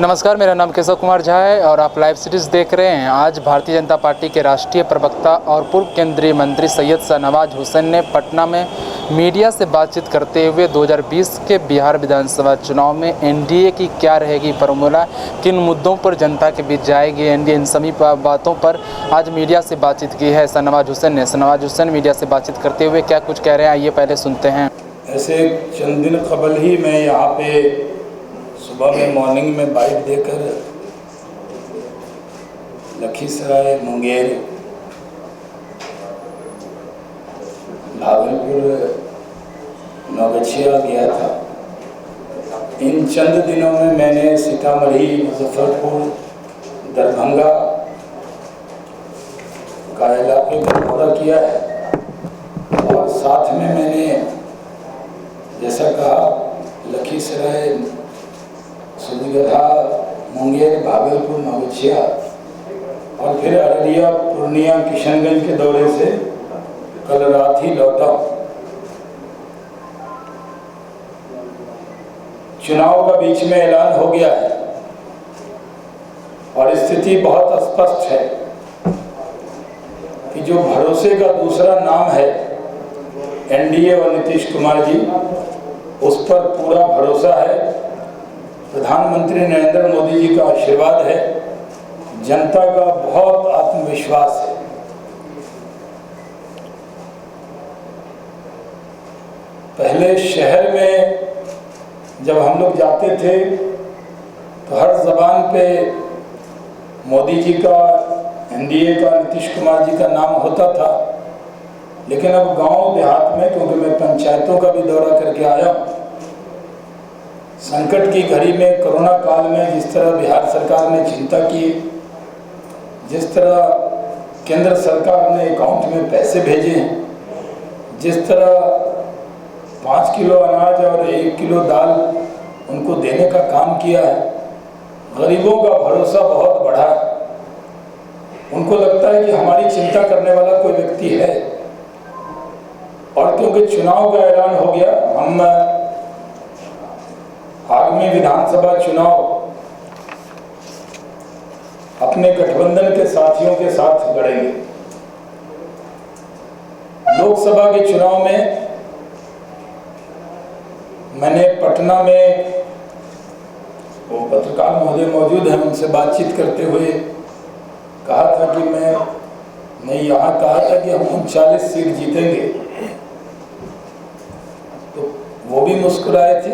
नमस्कार, मेरा नाम केशव कुमार झा है और आप लाइव सीरीज देख रहे हैं। आज भारतीय जनता पार्टी के राष्ट्रीय प्रवक्ता और पूर्व केंद्रीय मंत्री सैयद शाहनवाज हुसैन ने पटना में मीडिया से बातचीत करते हुए 2020 के बिहार विधानसभा चुनाव में एनडीए की क्या रहेगी फॉर्मूला, किन मुद्दों पर जनता के बीच जाएगी एनडीए, इन सभी बातों पर आज मीडिया से बातचीत की है शाहनवाज हुसैन ने। शाहनवाज हुसैन मीडिया से बातचीत करते हुए क्या कुछ कह रहे हैं, आइए पहले सुनते हैं। ऐसे चंद दिन कबल ही मैं यहाँ पे सुबह में मॉर्निंग में बाइट देकर लखीसराय, मुंगेर, भागलपुर, नौगछिया गया था। इन चंद दिनों में मैंने सीतामढ़ी, मुजफ्फरपुर, दरभंगा का इलाके का दौरा किया है और साथ में मैंने जैसा कहा लखीसराय, सूर्यगढ़ा, मुंगेर, भागलपुर, नौगछिया और फिर अररिया, पूर्णिया, किशनगंज के दौरे से कल रात ही लौटा। चुनाव का बीच में ऐलान हो गया है और स्थिति बहुत स्पष्ट है कि जो भरोसे का दूसरा नाम है एनडीए और नीतीश कुमार जी, उस पर पूरा भरोसा है। प्रधानमंत्री नरेंद्र मोदी जी का आशीर्वाद है, जनता का बहुत आत्मविश्वास है। पहले शहर में जब हम लोग जाते थे तो हर जबान पे मोदी जी का, एनडीए का, नीतीश कुमार जी का नाम होता था, लेकिन अब गांव देहात में, क्योंकि मैं पंचायतों का भी दौरा करके आया, संकट की घड़ी में, कोरोना काल में जिस तरह बिहार सरकार ने चिंता की, जिस तरह केंद्र सरकार ने अकाउंट में पैसे भेजे, जिस तरह 5 किलो अनाज और 1 किलो दाल उनको देने का काम किया है, गरीबों का भरोसा बहुत बढ़ा है। उनको लगता है कि हमारी चिंता करने वाला कोई व्यक्ति है। और क्योंकि चुनाव का ऐलान हो गया, हम आगामी विधानसभा चुनाव अपने गठबंधन के साथियों के साथ लड़ेंगे। लोकसभा के चुनाव में मैंने पटना में, वो पत्रकार महोदय मौजूद हैं, उनसे बातचीत करते हुए कहा था कि मैं यहाँ कहा था कि हम 39 सीट जीतेंगे, तो वो भी मुस्कुराए थे,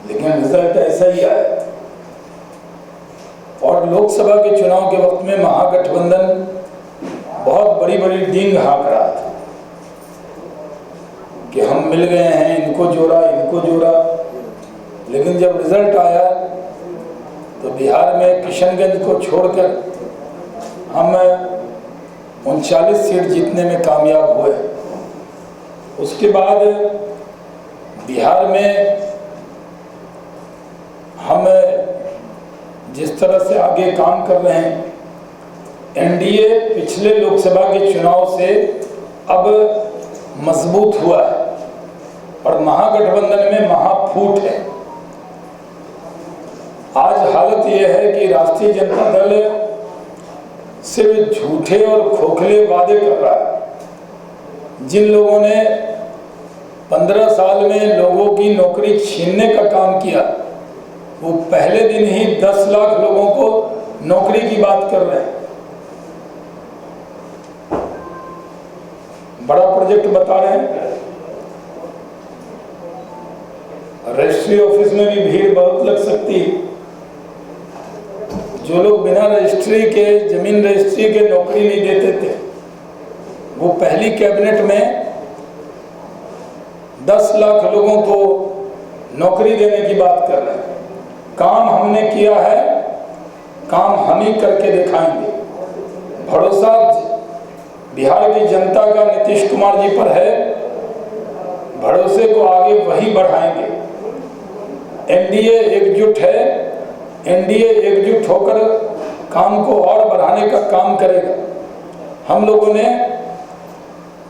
लेकिन रिजल्ट ऐसा ही आया। और लोकसभा के चुनाव के वक्त में महागठबंधन बहुत बड़ी बड़ी डींग हाँक रहा था कि हम मिल गए हैं, इनको जोड़ा, लेकिन जब रिजल्ट आया तो बिहार में किशनगंज को छोड़कर हम 39 सीट जीतने में कामयाब हुए। उसके बाद बिहार में हम जिस तरह से आगे काम कर रहे हैं, एनडीए पिछले लोकसभा के चुनाव से अब मजबूत हुआ है और महागठबंधन में महाफूट है। आज हालत यह है कि राष्ट्रीय जनता दल सिर्फ झूठे और खोखले वादे कर रहा है। जिन लोगों ने 15 साल में लोगों की नौकरी छीनने का काम किया, वो पहले दिन ही 10 लाख लोगों को नौकरी की बात कर रहे हैं। बड़ा प्रोजेक्ट बता रहे हैं। रजिस्ट्री ऑफिस में भी भीड़ बहुत लग सकती है। जो लोग बिना रजिस्ट्री के, जमीन रजिस्ट्री के नौकरी नहीं देते थे, वो पहली कैबिनेट में 10 लाख लोगों को नौकरी देने की बात कर रहे हैं। काम हमने किया है, काम हम ही करके दिखाएंगे। भरोसा बिहार की जनता का नीतीश कुमार जी पर है, भरोसे को आगे वही बढ़ाएंगे। एनडीए एकजुट है, एनडीए एकजुट होकर काम को और बढ़ाने का काम करेगा। हम लोगों ने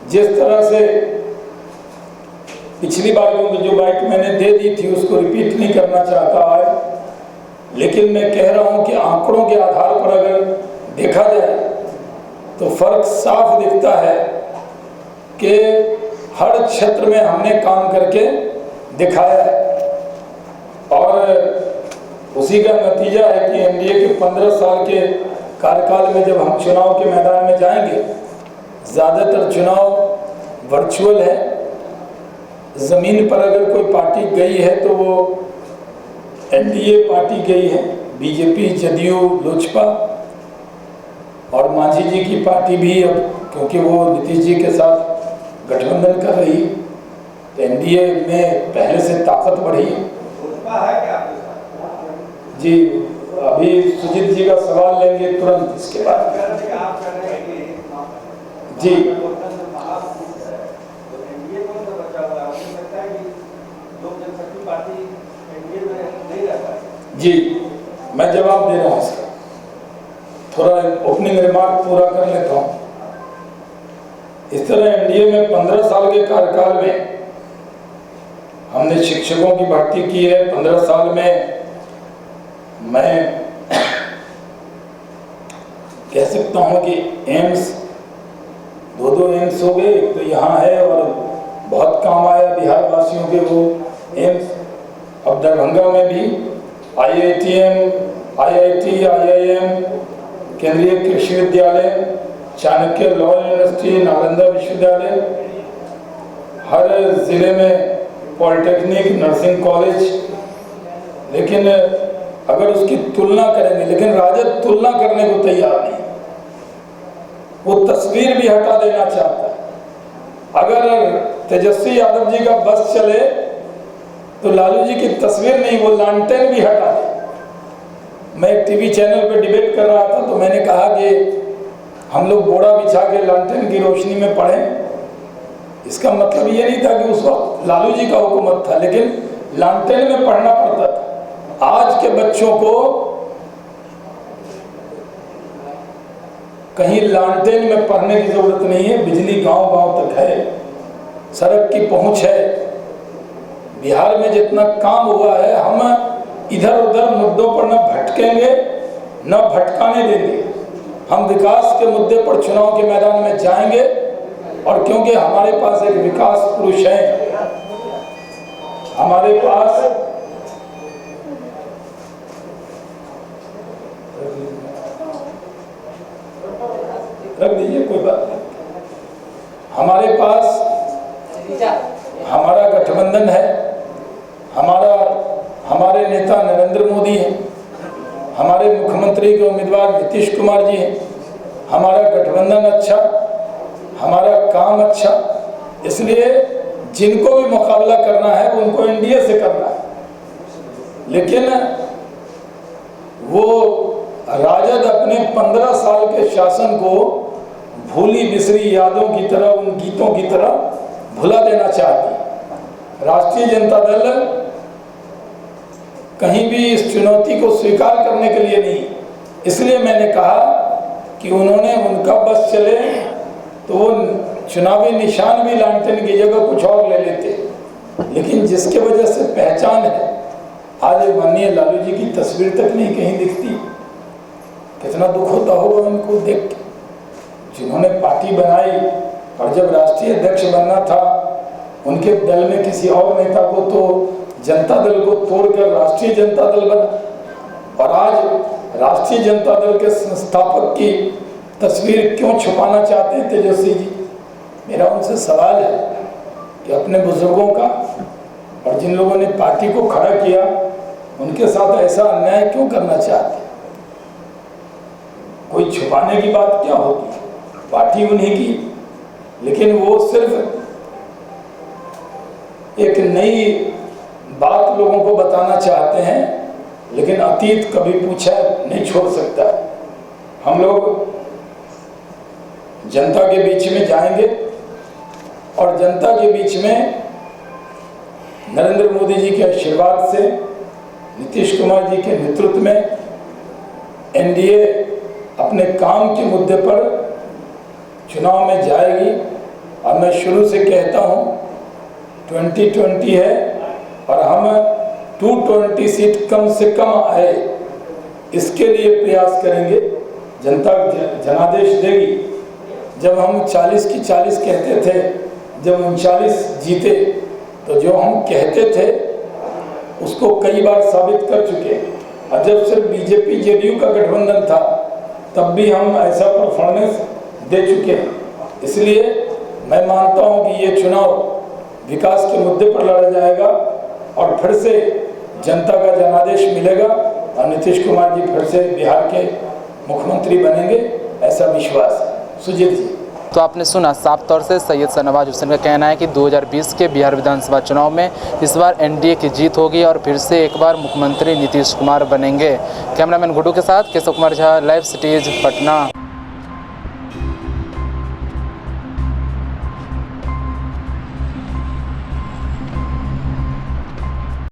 जिस तरह से पिछली बार, क्योंकि जो बाइट मैंने दे दी थी उसको रिपीट नहीं करना चाहता है, लेकिन मैं कह रहा हूं कि आंकड़ों के आधार पर अगर देखा जाए तो फर्क साफ दिखता है कि हर क्षेत्र में हमने काम करके दिखाया है। और उसी का नतीजा है कि एनडीए के 15 साल के कार्यकाल में जब हम चुनाव के मैदान में जाएंगे, ज़्यादातर चुनाव वर्चुअल है। ज़मीन पर अगर कोई पार्टी गई है तो वो एनडीए पार्टी गई है, बीजेपी, जदयू, लोजपा, और मांझी जी की पार्टी भी, अब क्योंकि वो नीतीश जी के साथ गठबंधन कर रही है तो एनडीए में पहले से ताकत बढ़ी है। जी, अभी सुजीत जी का सवाल लेंगे तुरंत इसके बाद। जी, जी, मैं जवाब दे रहा हूँ इसका, थोड़ा ओपनिंग रिमार्क पूरा कर लेता हूँ। इस तरह एनडीए में 15 साल के कार्यकाल में हमने शिक्षकों की भर्ती की है। 15 साल में मैं कह सकता हूँ कि एम्स, 2 एम्स हो गए, एक तो यहाँ है और बहुत काम आया बिहार वासियों के वो एम्स। अब दरभंगा में भी IITM, IIT, IIM, केंद्रीय कृषि विद्यालय, चाणक्य लॉ यूनिवर्सिटी, नालंदा विश्वविद्यालय, हर जिले में पॉलिटेक्निक, नर्सिंग कॉलेज। लेकिन अगर उसकी तुलना करेंगे, लेकिन राजद तुलना करने को तैयार नहीं, वो तस्वीर भी हटा देना चाहता है। अगर तेजस्वी यादव जी का बस चले तो लालू जी की तस्वीर नहीं, वो लालटेन भी हटा दे। मैं एक टीवी चैनल पे डिबेट कर रहा था तो मैंने कहा कि हम लोग बोरा बिछा के लालटेन की रोशनी में पढ़ें। इसका मतलब ये नहीं था कि उस वक्त लालू जी का हुकूमत था, लेकिन लालटेन में पढ़ना पड़ता था। आज के बच्चों को कहीं लालटेन में पढ़ने की जरूरत नहीं है, बिजली गांव-गांव तक है, सड़क की पहुंच है। बिहार में जितना काम हुआ है, हम इधर उधर मुद्दों पर न भटकेंगे न भटकाने देंगे। हम विकास के मुद्दे पर चुनाव के मैदान में जाएंगे, और क्योंकि हमारे पास एक विकास पुरुष है, हमारे पास रख दीजिए, कोई बात नहीं, हमारे पास हमारा गठबंधन है, हमारे नेता नरेंद्र मोदी हैं, हमारे मुख्यमंत्री के उम्मीदवार नीतीश कुमार जी हैं। हमारा गठबंधन अच्छा, हमारा काम अच्छा, इसलिए जिनको भी मुकाबला करना है उनको एनडीए से करना है। लेकिन वो राजद अपने 15 साल के शासन को भूली बिसरी यादों की तरह, उन गीतों की तरह भुला देना चाहती। राष्ट्रीय जनता दल कहीं भी इस चुनौती को स्वीकार करने के लिए नहीं। इसलिए मैंने कहा कि उन्होंने, उनका बस चले तो वो चुनावी निशान भी लालटेन की जगह कुछ और ले लेते। लेकिन जिसके वजह से पहचान है, आज माननीय लालू जी की तस्वीर तक नहीं कहीं दिखती। कितना दुख होता होगा उनको देख के, जिन्होंने पार्टी बनाई और जब राष्ट्रीय अध्यक्ष बनना था, उनके दल में किसी और नेता को तो जनता दल को तोड़कर राष्ट्रीय जनता दल बना, और आज राष्ट्रीय जनता दल के संस्थापक की तस्वीर क्यों छुपाना चाहते हैं तेजस्वी जी? मेरा उनसे सवाल है कि अपने बुजुर्गों का और जिन लोगों ने पार्टी को खड़ा किया, उनके साथ ऐसा अन्याय क्यों करना चाहते हैं? कोई छुपाने की बात क्या होती? पार्टी उन्हीं की, लेकिन वो सिर्फ एक नई बात लोगों को बताना चाहते हैं, लेकिन अतीत कभी पूछा नहीं छोड़ सकता। हम लोग जनता के बीच में जाएंगे और जनता के बीच में नरेंद्र मोदी जी के आशीर्वाद से, नीतीश कुमार जी के नेतृत्व में एनडीए अपने काम के मुद्दे पर चुनाव में जाएगी। और मैं शुरू से कहता हूँ 2020 है और हम 220 सीट कम से कम आए इसके लिए प्रयास करेंगे। जनता जनादेश देगी। जब हम 40 की 40 कहते थे, जब 39 जीते, तो जो हम कहते थे उसको कई बार साबित कर चुके। और जब सिर्फ बीजेपी जेडीयू का गठबंधन था तब भी हम ऐसा परफॉर्मेंस दे चुके हैं। इसलिए मैं मानता हूं कि ये चुनाव विकास के मुद्दे पर लड़ा जाएगा और फिर से जनता का जनादेश मिलेगा और नीतीश कुमार जी फिर से बिहार के मुख्यमंत्री बनेंगे, ऐसा विश्वास है। सुजीत जी, तो आपने सुना साफ तौर से सैयद शाहनवाज हुसैन का कहना है कि 2020 के बिहार विधानसभा चुनाव में इस बार एनडीए की जीत होगी और फिर से एक बार मुख्यमंत्री नीतीश कुमार बनेंगे। कैमरामैन गुड्डू के साथ केशव कुमार झा, लाइव सिटीज, पटना।